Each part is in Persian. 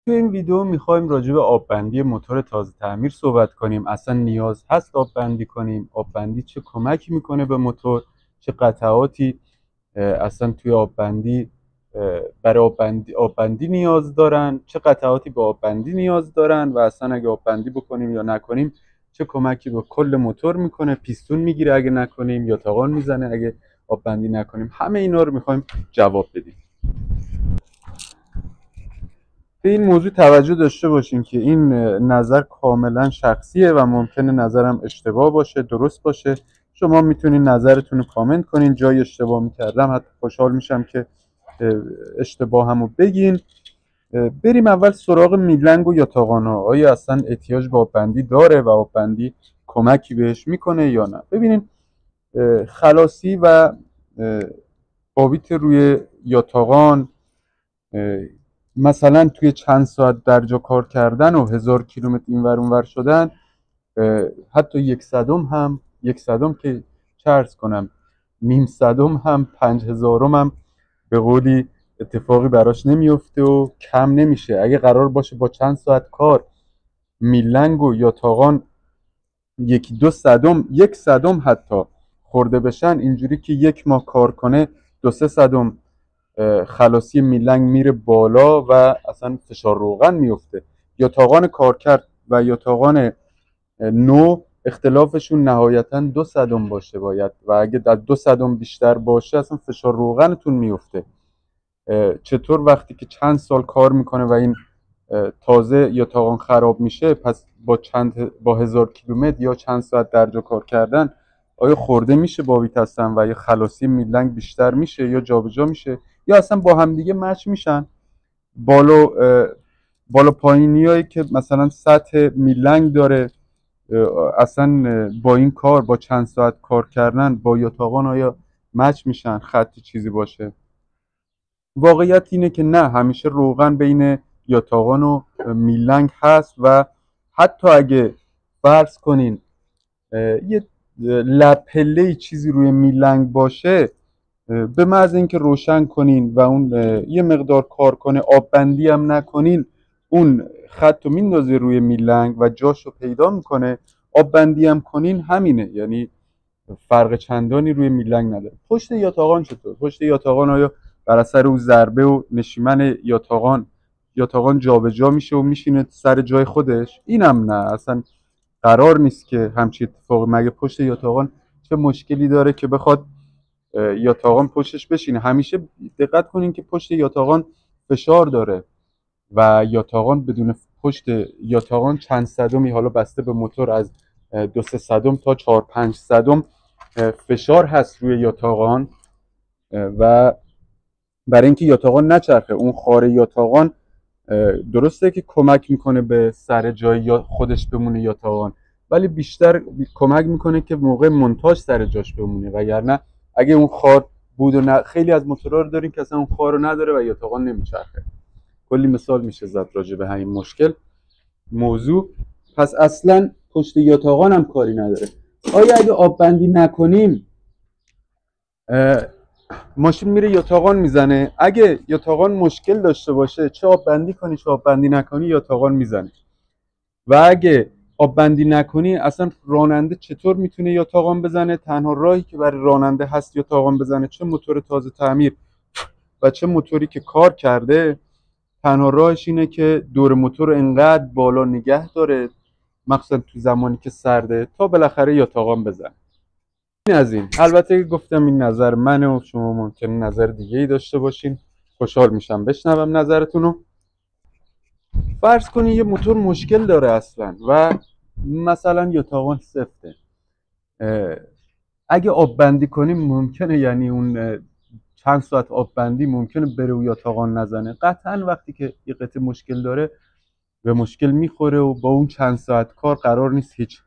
توی این ویدیو میخوایم راجع به آببندی موتور تازه تعمیر صحبت کنیم. اصلا نیاز هست آببندی کنیم؟ آببندی چه کمکی میکنه به موتور؟ چه قطعاتی اصلا توی آببندی برای آببندی نیاز دارن؟ چه قطعاتی به آببندی نیاز دارن؟ و اصلا اگه آببندی بکنیم یا نکنیم چه کمکی به کل موتور میکنه؟ پیستون میگیره اگه نکنیم یا تاقان میزنه اگه آببندی نکنیم؟ همه اینا رو میخوایم جواب بدیم. به این موضوع توجه داشته باشیم که این نظر کاملا شخصیه و ممکنه نظرم اشتباه باشه، درست باشه. شما میتونین نظرتون رو کامنت کنین. جای اشتباه میکردم حتی خوشحال میشم که اشتباه همو بگین. بریم اول سراغ میلنگ و یاتاقان‌ها. آیا اصلا احتیاج به آببندی داره و آببندی کمکی بهش میکنه یا نه؟ ببینین، خلاصی و بابیت روی یاتاقان مثلا توی چند ساعت در جا کار کردن و 1000 کیلومتر اینور اونور شدن، حتی یک صدم که چه عرض کنم، نیم صدم هم 5000 هم به قولی اتفاقی براش نمیفته و کم نمیشه. اگه قرار باشه با چند ساعت کار میلنگ و یاتاقان یکی دو صدم، یک صدم حتی خورده بشن، اینجوری که یک ماه کار کنه 2-3 صدم خلاصی میلنگ میره بالا و اصلا فشار روغن میفته. یاتاقان کارکرد و یاتاقان نو اختلافشون نهایتا 2 صدم باشه باید، و اگه در 2 صدم بیشتر باشه اصلا فشار روغنتون میفته. چطور وقتی که چند سال کار میکنه و این تازه یاتاقان خراب میشه، پس با 1000 کیلومتر یا چند ساعت در جا کار کردن آیا خورده میشه بابیت هستن و یا خلاصی میلنگ بیشتر میشه یا جابجا میشه یا اصلا با همدیگه مچ میشن؟ بالا پایینیایی که مثلا سطح میلنگ داره اصلا با این کار، با چند ساعت کار کردن با یاتاقان آیا مچ میشن؟ خطی چیزی باشه؟ واقعیت اینه که نه، همیشه روغن بین یاتاقان و میلنگ هست و حتی اگه فرض کنین یه لپله چیزی روی میلنگ باشه، به محض اینکه روشن کنین و اون یه مقدار کار کنه، آببندی هم نکنین، اون خط رو میندازه روی میلنگ و جاشو پیدا میکنه. آببندی هم کنین همینه، یعنی فرق چندانی روی میلنگ نداره. پشت یاتاقان چطور؟ پشت یاتاقان آیا بر اثر اون ضربه و نشیمن یاتاقان جابجا میشه و میشینه سر جای خودش؟ اینم نه، اصلا قرار نیست که همچین اتفاقی. مگه پشت یاتاقان چه مشکلی داره که بخواد یاتاقان پشتش بشینه؟ همیشه دقت کنین که پشت یاتاقان فشار داره و یاتاقان بدون پشت یاتاقان چند صدمی، حالا بسته به موتور، از 2-3 صدم تا 4-5 صدم فشار هست روی یاتاقان. و برای اینکه یاتاقان نچرخه، اون خار یاتاقان درسته که کمک میکنه به سر جای یا خودش بمونه یاتاقان، ولی بیشتر کمک میکنه که موقع مونتاژ سر جاش بمونه. وگرنه اگه اون خار بود و خیلی از موتورها رو داریم که اصلا اون خار رو نداره و یاتاقان نمیچرخه. کلی مثال میشه زد راجع به همین موضوع. پس اصلا پشت یاتاقان هم کاری نداره. آیا اگه آببندی نکنیم ماشین میره یاتاقان میزنه؟ اگه یاتاقان مشکل داشته باشه، چه آببندی کنی چه آببندی نکنی، یاتاقان میزنه. و اگه آببندی نکنی، اصلا راننده چطور میتونه یاتاقان بزنه؟ تنها راهی که برای راننده هست یاتاقان بزنه، چه موتور تازه تعمیر و چه موتوری که کار کرده، تنها راهش اینه که دور موتور رو انقدر بالا نگه داره، مخصوصا تو زمانی که سرده، تا بالاخره یاتاقان بزنه. این از این. البته گفتم این نظر منه و شما ممکنه نظر دیگه ای داشته باشین. خوشحال میشم بشنوم نظرتونو. فرض کنید یه موتور مشکل داره اصلا و مثلا یاتاقان سفته. اگه آببندی کنیم ممکنه، یعنی اون چند ساعت آببندی ممکنه بره و یاتاقان نزنه؟ قطعا وقتی که یه قطعه مشکل داره به مشکل میخوره و با اون چند ساعت کار قرار نیست هیچ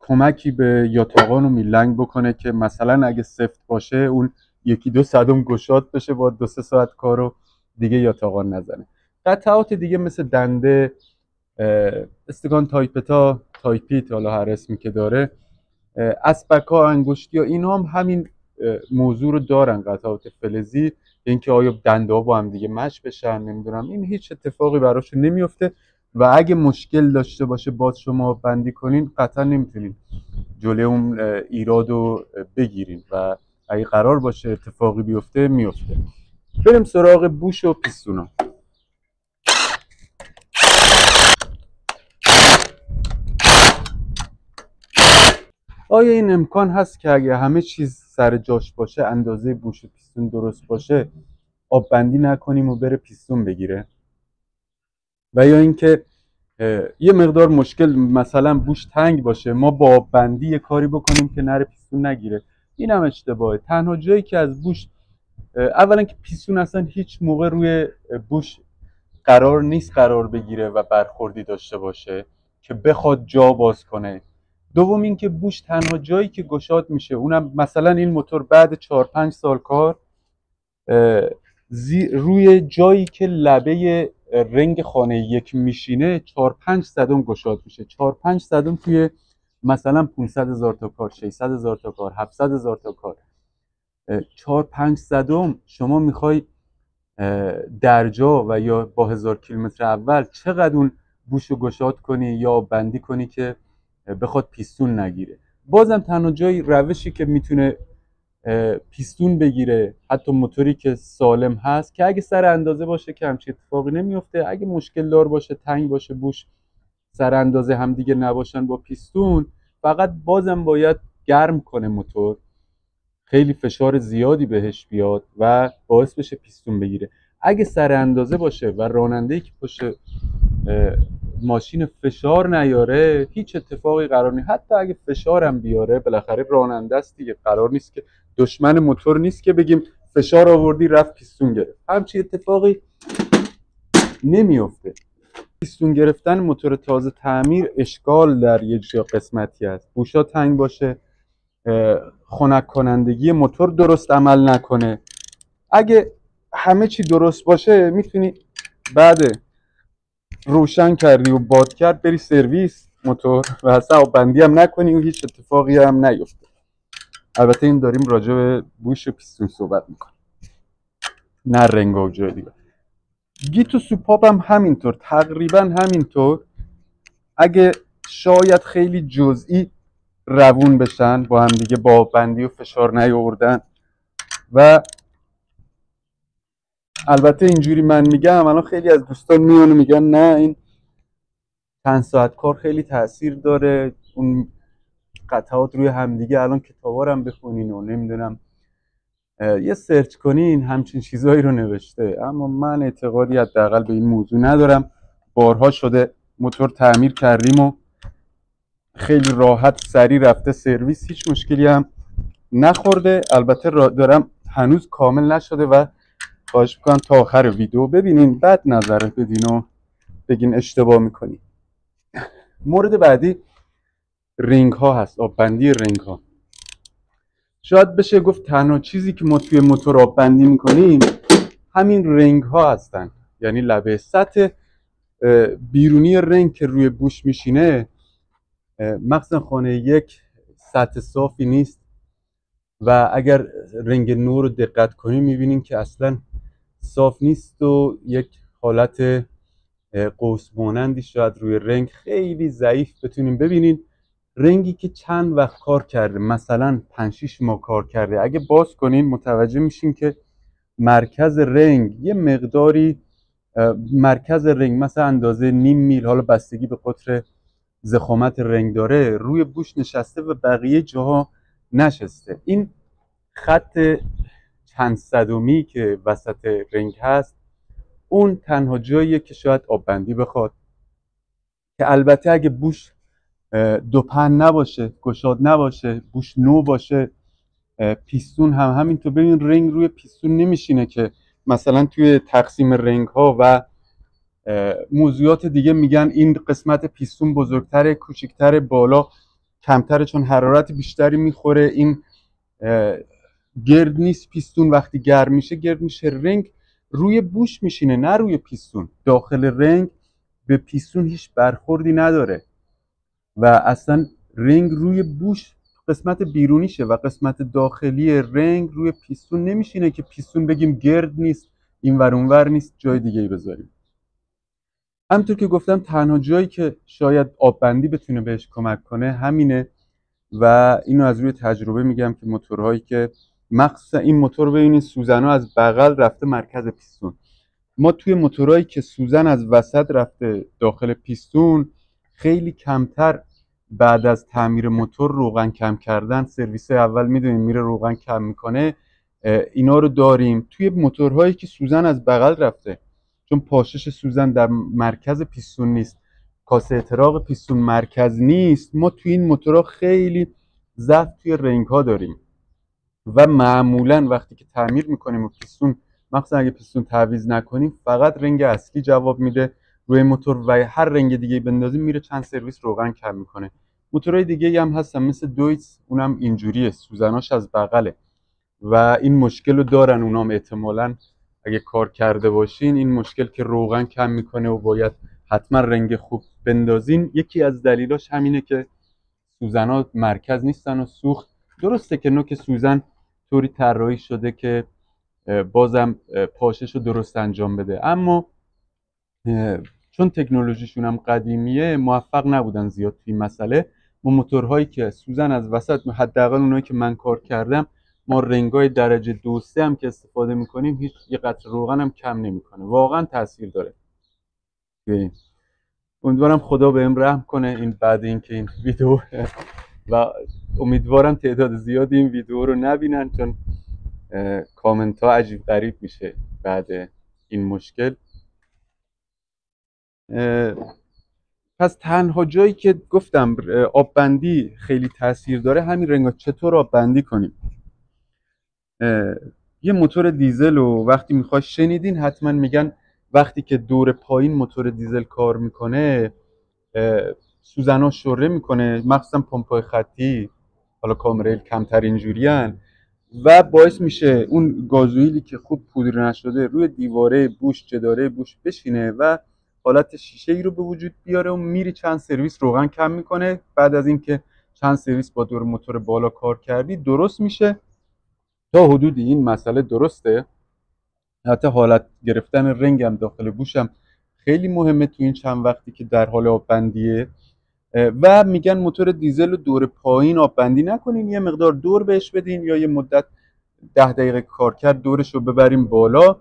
کمکی به یاتاقان و میلنگ بکنه که مثلا اگه سفت باشه اون 1-2 صدم گشاد بشه با 2-3 ساعت کار رو دیگه یاتاقان نزنه. قطعات دیگه مثل دنده، استکان تایپتا، تایپیت، حالا هر اسمی که داره، اسپکا، انگشتی ها، این هم همین موضوع رو دارن. قطعات فلزی اینکه آیا دنده ها با هم دیگه مچ بشن، نمیدونم، این هیچ اتفاقی براش نمیفته و اگه مشکل داشته باشه باز شما بندی کنین قطعا نمیتونین جلوی اون ایراد رو بگیرین و اگه قرار باشه اتفاقی بیفته میفته. بریم سراغ بوش و پیستونا. آیا این امکان هست که اگه همه چیز سر جاش باشه، اندازه بوش و پیستون درست باشه، آب بندی نکنیم و بره پیستون بگیره؟ و یا اینکه یه مقدار مشکل، مثلا بوش تنگ باشه، ما با آب بندی یه کاری بکنیم که نره پیستون نگیره؟ این هم اشتباهه. تنها جایی که از بوش، اولا که پیستون اصلا هیچ موقع روی بوش قرار نیست قرار بگیره و برخوردی داشته باشه که بخواد جا باز کنه. دوم اینکه بوش تنها جایی که گشاد میشه، اونم مثلا این موتور بعد 4-5 سال کار روی جایی که لبه رنگ خانه یک میشینه 4-5 صدم گشاد میشه. 4-5 صدم توی مثلا 500,000 تا کار، 600,000 تا کار، 700,000 تا کار. 4-5 صدم شما میخوای در جا و یا با 1000 کیلومتر اول چقدر اون بوشو گشاد کنی یا بندی کنی که بخواد پیستون نگیره؟ بازم تنها جای روشی که میتونه پیستون بگیره، حتی موتوری که سالم هست، که اگه سر اندازه باشه که همچین اتفاقی نمیفته. اگه مشکل دار باشه، تنگ باشه بوش، سر اندازه هم دیگه نباشن با پیستون، فقط بازم باید گرم کنه موتور، خیلی فشار زیادی بهش بیاد و باعث بشه پیستون بگیره. اگه سر اندازه باشه و راننده‌ای که پشت ماشین فشار نیاره، هیچ اتفاقی قرار نیست. حتی اگه فشارم بیاره، بالاخره راننده است دیگه، قرار نیست که، دشمن موتور نیست که بگیم فشار آوردی رفت پیستون گرفت. همچین اتفاقی نمیفته. پیستون گرفتن موتور تازه تعمیر اشکال در یه جا قسمتی است. بوشا تنگ باشه، خنک کنندگی موتور درست عمل نکنه. اگه همه چی درست باشه میتونی بعد روشن کردی و باد کرد بری سرویس موتور و اصلا آب بندی هم نکنی و هیچ اتفاقی هم نیفته. البته این داریم راجع به بوش و پیستون صحبت میکنیم، نه رنگ و جای دیگه. گیت و سوپاپ هم همینطور، تقریبا همینطور. اگه شاید خیلی جزئی روون بشن با هم دیگه، با بندی و فشار نیاوردن. و البته اینجوری من میگم، الان خیلی از دوستان میان و میگن نه این چند ساعت کار خیلی تاثیر داره، اون قطعات روی همدیگه، الان کتابا رو هم بخونین و نمیدونم یه سرچ کنین همچین چیزایی رو نوشته. اما من اعتقادی حداقل به این موضوع ندارم. بارها شده موتور تعمیر کردیم و خیلی راحت سریع رفته سرویس، هیچ مشکلی هم نخورده. البته دارم هنوز کامل نشده و خواهش میکنم تا آخر ویدیو ببینین، بعد نظر بدین و بگین اشتباه میکنین. مورد بعدی رینگ ها هست، آب بندی رینگ ها. شاید بشه گفت تنها چیزی که ما توی موتور آب بندی میکنیم همین رینگ ها هستن، یعنی لبه سطح بیرونی رنگ که روی بوش میشینه، مخصوصا خانه یک سطح صافی نیست و اگر رنگ نو رو دقت کنیم میبینیم که اصلا صاف نیست و یک حالت قوس مانندی شاید روی رنگ خیلی ضعیف بتونیم ببینیم. رنگی که چند وقت کار کرده، مثلا 5-6 ماه کار کرده، اگه باز کنیم متوجه میشیم که مرکز رنگ یه مقداری، مرکز رنگ مثلا اندازه نیم میل، حالا بستگی به قطر ضخامت رنگ داره، روی بوش نشسته و بقیه جاها نشسته. این خط چند صدمی که وسط رنگ هست، اون تنها جاییه که شاید آب بندی بخواد، که البته اگه بوش دوپن نباشه، گشاد نباشه، بوش نو باشه، پیستون هم همینطور. ببین رنگ روی پیستون نمیشینه که مثلا توی تقسیم رنگ ها و موضوعات دیگه میگن این قسمت پیستون بزرگتره، کوچکتره، بالا کمتره چون حرارت بیشتری میخوره، این گرد نیست. پیستون وقتی گرم میشه گرد میشه. رنگ روی بوش میشینه نه روی پیستون. داخل رنگ به پیستون هیچ برخوردی نداره و اصلا رنگ روی بوش قسمت بیرونیشه و قسمت داخلی رنگ روی پیستون نمیشینه که پیستون بگیم گرد نیست، این ور اون ور نیست، جای دیگه ای بذاریم. همونطور که گفتم تنها جایی که شاید آب بندی بتونه بهش کمک کنه همینه و اینو از روی تجربه میگم که موتورهایی که مخصوصا این موتور ببینید سوزن‌ها از بغل رفته مرکز پیستون. ما توی موتورهایی که سوزن از وسط رفته داخل پیستون خیلی کمتر بعد از تعمیر موتور روغن کم کردن، سرویس اول میدونیم میره روغن کم میکنه، اینا رو داریم. توی موتورهایی که سوزن از بغل رفته چون پاشش سوزن در مرکز پیستون نیست، کاسه احتراق پیستون مرکز نیست، ما توی این موتورها خیلی ضعف توی رنگ ها داریم و معمولا وقتی که تعمیر میکنیم و پیستون، مخصوصا اگه پیستون تعویض نکنیم، فقط رنگ اصلی جواب میده روی موتور و هر رنگ دیگه بندازیم میره چند سرویس روغن کم میکنه. موتورهای دیگه هم هستن مثل دویتس، اونم اینجوریه، سوزناش از بغله و این مشکل رو دارن اونام. احتمالاً اگه کار کرده باشین این مشکل که روغن کم میکنه و باید حتما رنگ خوب بندازین، یکی از دلیلاش همینه که سوزن‌ها مرکز نیستن و سوخت. درسته که نوک سوزن طوری طراحی شده که بازم پاشش رو درست انجام بده، اما چون تکنولوژیشون هم قدیمیه موفق نبودن زیاد توی این مسئله. ما موتورهایی که سوزن از وسط، حداقل اونایی که من کار کردم، ما رنگای درجه 2 3 هم که استفاده میکنیم هیچ یه قطره روغن هم کم نمیکنه، واقعا تاثیر داره. امیدوارم خدا بهم رحم کنه این بعد اینکه این ویدیو و امیدوارم تعداد زیادی این ویدیو رو نبینن چون کامنت ها عجیب غریب میشه بعد این مشکل. پس تنها جایی که گفتم آب بندی خیلی تاثیر داره همین رنگا. چطور آب بندی کنیم؟ یه موتور دیزل رو وقتی میخوای، شنیدین حتما میگن وقتی که دور پایین موتور دیزل کار میکنه سوزن‌ها شره میکنه، مخصوصا پمپ‌های خطی، حالا کامریل کمتر اینجوریان، و باعث میشه اون گازوئیلی که خوب پودر نشده روی دیواره بوش، جداره بوش بشینه و حالت شیشه ای رو به وجود بیاره و میری چند سرویس روغن کم میکنه. بعد از اینکه چند سرویس با دور موتور بالا کار کردی درست میشه. تا حدودی این مسئله درسته. حتی حالت گرفتن رنگ هم داخل بوش هم خیلی مهمه تو این چند وقتی که در حال آب بندیه. و میگن موتور دیزل رو دور پایین آب بندی نکنین، یه مقدار دور بهش بدین یا یه مدت 10 دقیقه کار کرد دورش رو ببریم بالا.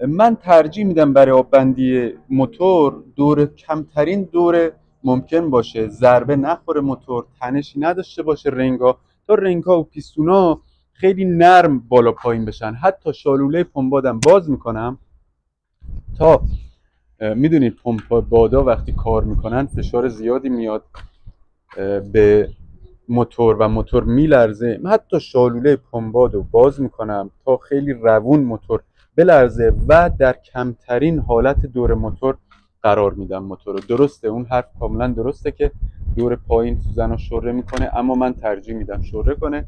من ترجیح میدم برای آب بندی موتور دور کمترین دور ممکن باشه، ضربه نخوره موتور، تنشی نداشته باشه رنگا، تا رنگا و پیستونا خیلی نرم بالا پایین بشن. حتی شالوله پمپادم باز میکنم تا میدونید پمپ بادا وقتی کار میکنن فشار زیادی میاد به موتور و موتور میلرزه. من حتی شالوله پمپاد رو باز میکنم تا خیلی روون موتور بلرزه و در کمترین حالت دور موتور قرار میدم موتور رو. درسته اون حرف کاملا درسته که دور پایین سوزن رو شره میکنه، اما من ترجیح میدم شره کنه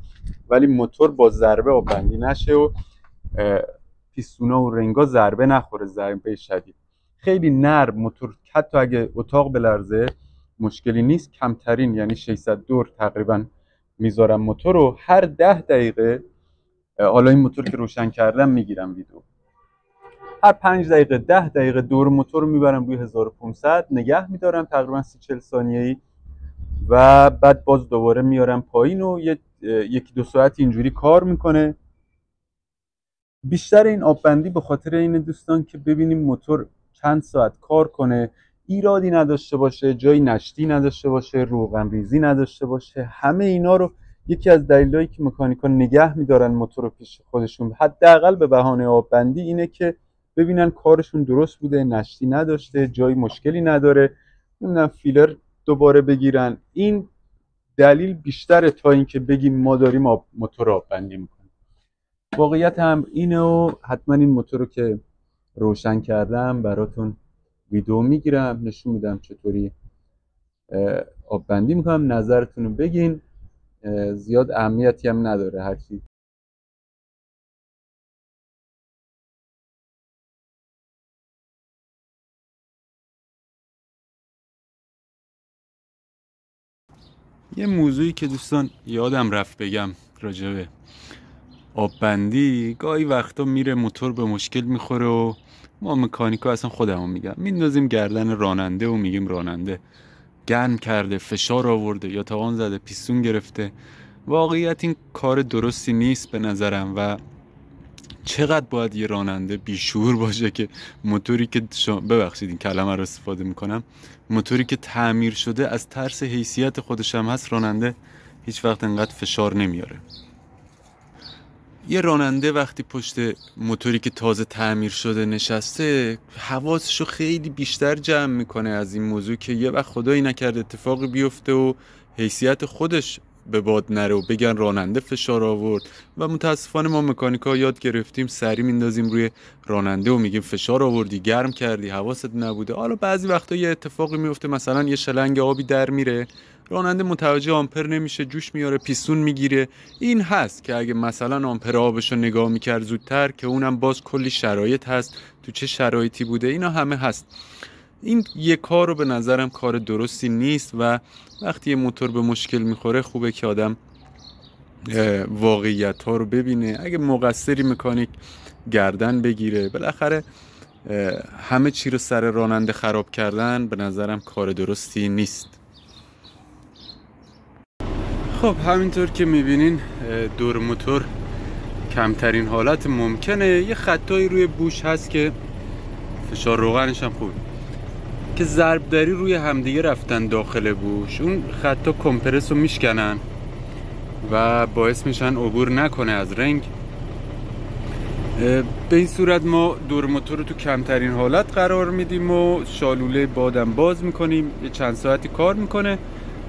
ولی موتور با ضربه آب بندی نشه و پیستونا و رنگا ضربه نخوره، ضربه شدید. خیلی نرم موتور، حتی اگه اتاق بلرزه مشکلی نیست. کمترین یعنی 600 دور تقریبا میذارم موتور رو. هر 10 دقیقه، حالا این موتور که روشن کردم میگیرم ویدیو، هر 5 دقیقه 10 دقیقه دور موتور رو میبرم روی 1500 نگه میدارم تقریبا 30-40 ثانیه‌ای و بعد باز دوباره میارم پایین و یکی دو ساعت اینجوری کار میکنه. بیشتر این آب بندی به خاطر این دوستان که ببینیم موتور چند ساعت کار کنه، ایرادی نداشته باشه، جای نشتی نداشته باشه، روغن ریزی نداشته باشه. همه اینا رو یکی از دلایلی که مکانیکا نگه میدارن موتور رو پیش خودشون حداقل به بهانه آب بندی اینه که ببینن کارشون درست بوده، نشتی نداشته، جای مشکلی نداره، نمیدونم فیلر دوباره بگیرن. این دلیل بیشتره تا اینکه بگیم ما داریم موتور آب بندی میکنیم. واقعیت هم اینه و حتما این موتور رو که روشن کردم براتون ویدیو میگیرم، نشون میدم چطوری آب بندی میکنم. نظرتون رو بگین، زیاد اهمیتی هم نداره هرچی یه موضوعی که دوستان یادم رفت بگم راجبه آب بندی، گاهی وقتا میره موتور به مشکل میخوره و ما مکانیکا اصلا خودمون میگم میندازیم گردن راننده و میگیم راننده گرم کرده، فشار آورده یا تاوان زده، پیستون گرفته. واقعیت این کار درستی نیست به نظرم. و چقدر باید یه راننده بیشعور باشه که موتوری که ببخشید این کلمه رو استفاده میکنم، موتوری که تعمیر شده از ترس حیثیت خودش هم هست، راننده هیچ وقت انقدر فشار نمیاره. یه راننده وقتی پشت موتوری که تازه تعمیر شده نشسته، حواسشو خیلی بیشتر جمع میکنه از این موضوع که یه وقت خدایی نکرده اتفاقی بیفته و حیثیت خودش به باد نره و بگن راننده فشار آورد. و متاسفانه ما مکانیکا یاد گرفتیم سری میندازیم روی راننده و میگیم فشار آوردی، گرم کردی، حواست نبوده. حالا بعضی وقتا یه اتفاقی میفته، مثلا یه شلنگ آبی در میره، راننده متوجه آمپر نمیشه، جوش میاره، پیستون میگیره. این هست که اگه مثلا آمپر آبشو نگاه میکرد زودتر، که اونم باز کلی شرایط هست، تو چه شرایطی بوده، اینا همه هست. این یه کار رو به نظرم کار درستی نیست و وقتی یه موتور به مشکل میخوره خوبه که آدم واقعیت ها رو ببینه. اگه مقصری مکانیک گردن بگیره. بالاخره همه چی رو سر راننده خراب کردن به نظرم کار درستی نیست. خب همینطور که میبینین دور موتور کمترین حالت ممکنه. یه خطایی روی بوش هست که فشار روغنش هم خوبه که ضربدری روی همدیگه رفتن داخل بوش. اون خطا کمپرس رو میشکنن و باعث میشن عبور نکنه از رنگ. به این صورت ما دور موتور رو تو کمترین حالت قرار میدیم و شالوله بادم باز میکنیم. یه چند ساعتی کار میکنه.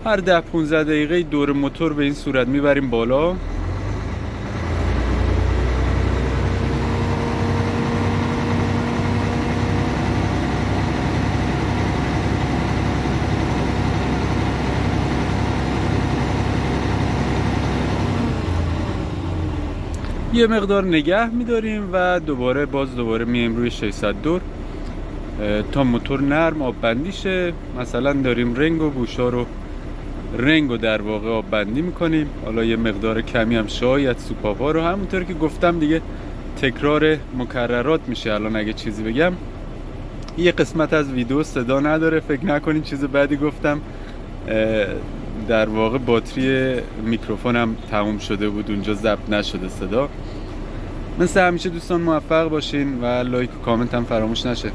هر 10-15 دقیقه دور موتور به این صورت میبریم بالا. یه مقدار نگه میداریم و دوباره میایم روی 600 دور تا موتور نرم آب بندی شه. مثلا داریم رنگ و بوشا رو در واقع آب بندی میکنیم. حالا یه مقدار کمی هم شاید سوپاپا رو، همونطور که گفتم دیگه تکرار مکررات میشه. الان اگه چیزی بگم، یه قسمت از ویدیو صدا نداره، فکر نکنین چیز بعدی گفتم. در واقع باتری میکروفونم تموم شده بود، اونجا ضبط نشده صدا. مثل همیشه دوستان موفق باشین و لایک و کامنت هم فراموش نشه.